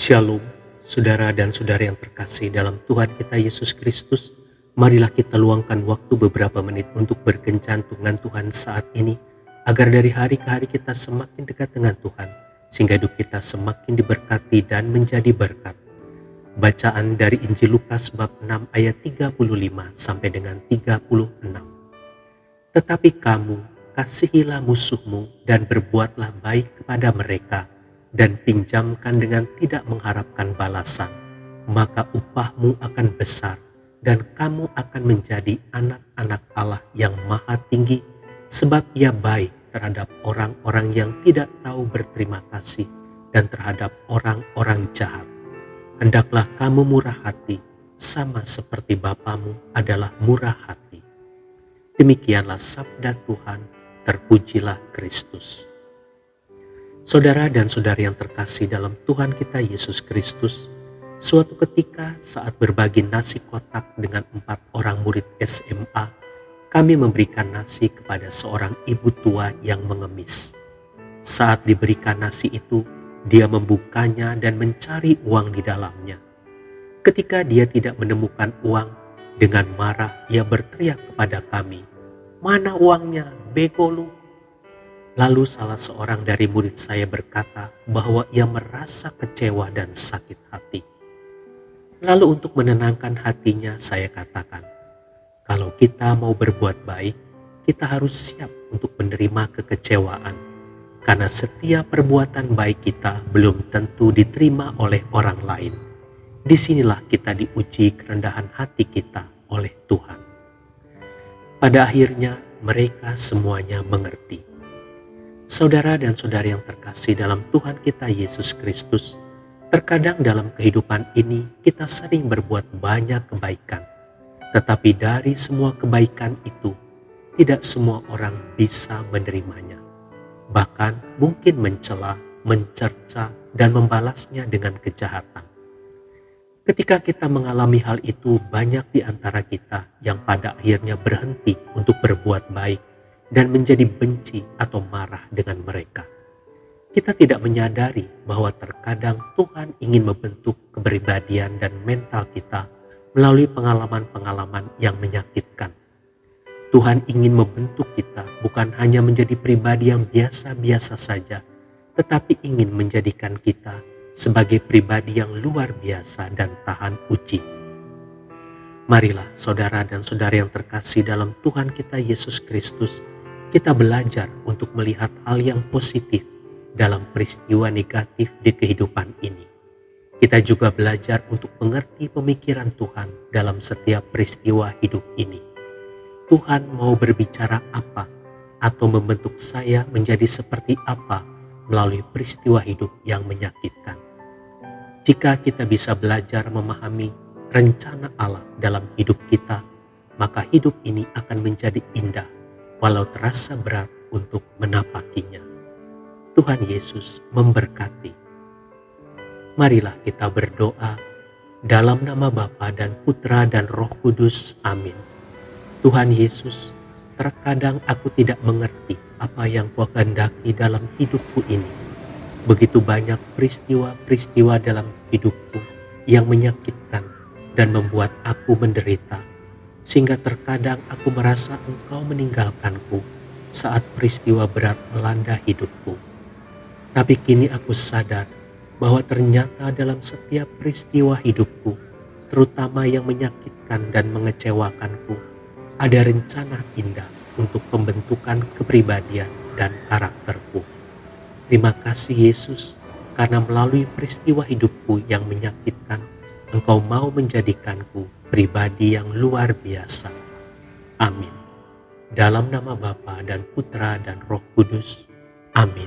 Shalom, saudara dan saudari yang terkasih dalam Tuhan kita Yesus Kristus. Marilah kita luangkan waktu beberapa menit untuk berkencan dengan Tuhan saat ini, agar dari hari ke hari kita semakin dekat dengan Tuhan, sehingga hidup kita semakin diberkati dan menjadi berkat. Bacaan dari Injil Lukas bab 6 ayat 35 sampai dengan 36. Tetapi kamu, kasihilah musuhmu dan berbuatlah baik kepada mereka, dan pinjamkan dengan tidak mengharapkan balasan, maka upahmu akan besar, dan kamu akan menjadi anak-anak Allah yang maha tinggi, sebab Ia baik terhadap orang-orang yang tidak tahu berterima kasih dan terhadap orang-orang jahat. Hendaklah kamu murah hati, sama seperti Bapamu adalah murah hati. Demikianlah sabda Tuhan, terpujilah Kristus. Saudara dan saudari yang terkasih dalam Tuhan kita Yesus Kristus, suatu ketika saat berbagi nasi kotak dengan 4 orang murid SMA, kami memberikan nasi kepada seorang ibu tua yang mengemis. Saat diberikan nasi itu, dia membukanya dan mencari uang di dalamnya. Ketika dia tidak menemukan uang, dengan marah ia berteriak kepada kami, "Mana uangnya, bego lu?" Lalu salah seorang dari murid saya berkata bahwa ia merasa kecewa dan sakit hati. Lalu untuk menenangkan hatinya saya katakan, kalau kita mau berbuat baik, kita harus siap untuk menerima kekecewaan. Karena setiap perbuatan baik kita belum tentu diterima oleh orang lain. Disinilah kita diuji kerendahan hati kita oleh Tuhan. Pada akhirnya mereka semuanya mengerti. Saudara dan saudari yang terkasih dalam Tuhan kita Yesus Kristus, terkadang dalam kehidupan ini kita sering berbuat banyak kebaikan. Tetapi dari semua kebaikan itu, tidak semua orang bisa menerimanya. Bahkan mungkin mencela, mencerca, dan membalasnya dengan kejahatan. Ketika kita mengalami hal itu, banyak di antara kita yang pada akhirnya berhenti untuk berbuat baik dan menjadi benci atau marah dengan mereka. Kita tidak menyadari bahwa terkadang Tuhan ingin membentuk kepribadian dan mental kita melalui pengalaman-pengalaman yang menyakitkan. Tuhan ingin membentuk kita bukan hanya menjadi pribadi yang biasa-biasa saja, tetapi ingin menjadikan kita sebagai pribadi yang luar biasa dan tahan uji. Marilah saudara dan saudari yang terkasih dalam Tuhan kita Yesus Kristus, kita belajar untuk melihat hal yang positif dalam peristiwa negatif di kehidupan ini. Kita juga belajar untuk mengerti pemikiran Tuhan dalam setiap peristiwa hidup ini. Tuhan mau berbicara apa atau membentuk saya menjadi seperti apa melalui peristiwa hidup yang menyakitkan. Jika kita bisa belajar memahami rencana Allah dalam hidup kita, maka hidup ini akan menjadi indah walau terasa berat untuk menapakinya. Tuhan Yesus memberkati. Marilah kita berdoa dalam nama Bapa dan Putra dan Roh Kudus. Amin. Tuhan Yesus, terkadang aku tidak mengerti apa yang Kau kehendaki dalam hidupku ini. Begitu banyak peristiwa-peristiwa dalam hidupku yang menyakitkan dan membuat aku menderita. Sehingga terkadang aku merasa Engkau meninggalkanku saat peristiwa berat melanda hidupku. Tapi kini aku sadar bahwa ternyata dalam setiap peristiwa hidupku, terutama yang menyakitkan dan mengecewakanku, ada rencana indah untuk pembentukan kepribadian dan karakterku. Terima kasih Yesus, karena melalui peristiwa hidupku yang menyakitkan, Engkau mau menjadikanku pribadi yang luar biasa. Amin. Dalam nama Bapa dan Putra dan Roh Kudus. Amin.